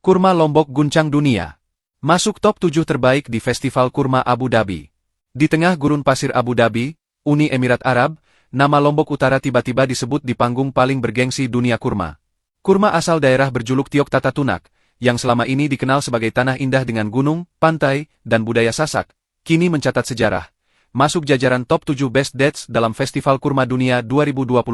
Kurma Lombok guncang dunia. Masuk top 7 terbaik di Festival Kurma Abu Dhabi. Di tengah gurun pasir Abu Dhabi, Uni Emirat Arab, nama Lombok Utara tiba-tiba disebut di panggung paling bergengsi dunia kurma. Kurma asal daerah berjuluk Tiok Tatatunak, yang selama ini dikenal sebagai tanah indah dengan gunung, pantai, dan budaya Sasak, kini mencatat sejarah. Masuk jajaran top 7 best dates dalam Festival Kurma Dunia 2025.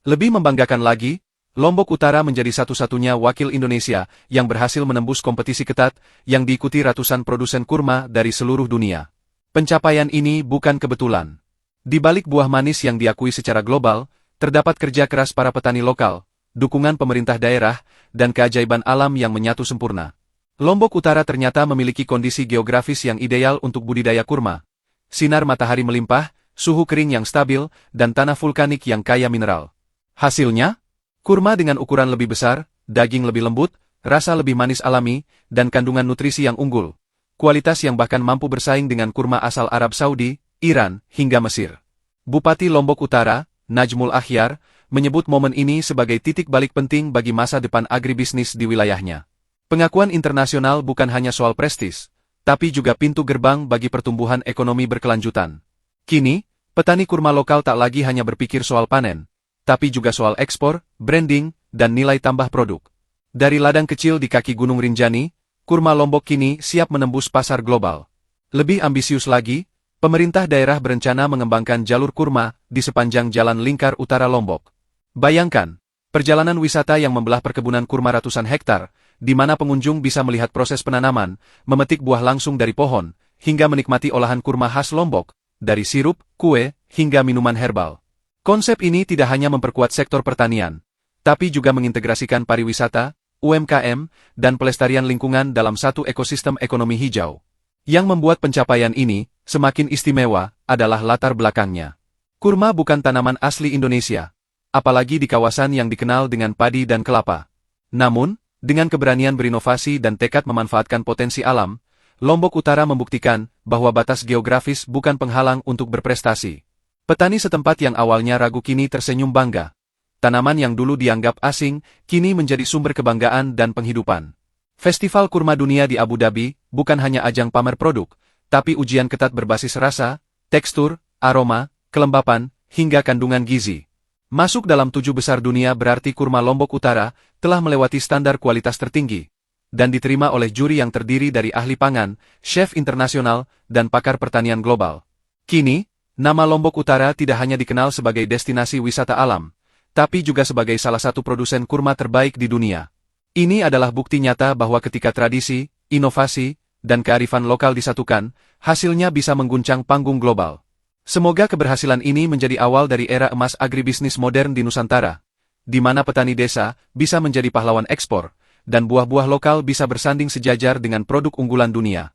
Lebih membanggakan lagi, Lombok Utara menjadi satu-satunya wakil Indonesia yang berhasil menembus kompetisi ketat yang diikuti ratusan produsen kurma dari seluruh dunia. Pencapaian ini bukan kebetulan. Di balik buah manis yang diakui secara global, terdapat kerja keras para petani lokal, dukungan pemerintah daerah, dan keajaiban alam yang menyatu sempurna. Lombok Utara ternyata memiliki kondisi geografis yang ideal untuk budidaya kurma. Sinar matahari melimpah, suhu kering yang stabil, dan tanah vulkanik yang kaya mineral. Hasilnya? Kurma dengan ukuran lebih besar, daging lebih lembut, rasa lebih manis alami, dan kandungan nutrisi yang unggul. Kualitas yang bahkan mampu bersaing dengan kurma asal Arab Saudi, Iran, hingga Mesir. Bupati Lombok Utara, Najmul Akhyar, menyebut momen ini sebagai titik balik penting bagi masa depan agribisnis di wilayahnya. Pengakuan internasional bukan hanya soal prestis, tapi juga pintu gerbang bagi pertumbuhan ekonomi berkelanjutan. Kini, petani kurma lokal tak lagi hanya berpikir soal panen, tapi juga soal ekspor, branding, dan nilai tambah produk. Dari ladang kecil di kaki Gunung Rinjani, kurma Lombok kini siap menembus pasar global. Lebih ambisius lagi, pemerintah daerah berencana mengembangkan jalur kurma di sepanjang Jalan Lingkar Utara Lombok. Bayangkan, perjalanan wisata yang membelah perkebunan kurma ratusan hektar, di mana pengunjung bisa melihat proses penanaman, memetik buah langsung dari pohon, hingga menikmati olahan kurma khas Lombok, dari sirup, kue, hingga minuman herbal. Konsep ini tidak hanya memperkuat sektor pertanian, tapi juga mengintegrasikan pariwisata, UMKM, dan pelestarian lingkungan dalam satu ekosistem ekonomi hijau. Yang membuat pencapaian ini semakin istimewa adalah latar belakangnya. Kurma bukan tanaman asli Indonesia, apalagi di kawasan yang dikenal dengan padi dan kelapa. Namun, dengan keberanian berinovasi dan tekad memanfaatkan potensi alam, Lombok Utara membuktikan bahwa batas geografis bukan penghalang untuk berprestasi. Petani setempat yang awalnya ragu kini tersenyum bangga. Tanaman yang dulu dianggap asing, kini menjadi sumber kebanggaan dan penghidupan. Festival Kurma Dunia di Abu Dhabi bukan hanya ajang pamer produk, tapi ujian ketat berbasis rasa, tekstur, aroma, kelembapan, hingga kandungan gizi. Masuk dalam 7 besar dunia berarti kurma Lombok Utara telah melewati standar kualitas tertinggi, dan diterima oleh juri yang terdiri dari ahli pangan, chef internasional, dan pakar pertanian global. Kini, nama Lombok Utara tidak hanya dikenal sebagai destinasi wisata alam, tapi juga sebagai salah satu produsen kurma terbaik di dunia. Ini adalah bukti nyata bahwa ketika tradisi, inovasi, dan kearifan lokal disatukan, hasilnya bisa mengguncang panggung global. Semoga keberhasilan ini menjadi awal dari era emas agribisnis modern di Nusantara, di mana petani desa bisa menjadi pahlawan ekspor, dan buah-buah lokal bisa bersanding sejajar dengan produk unggulan dunia.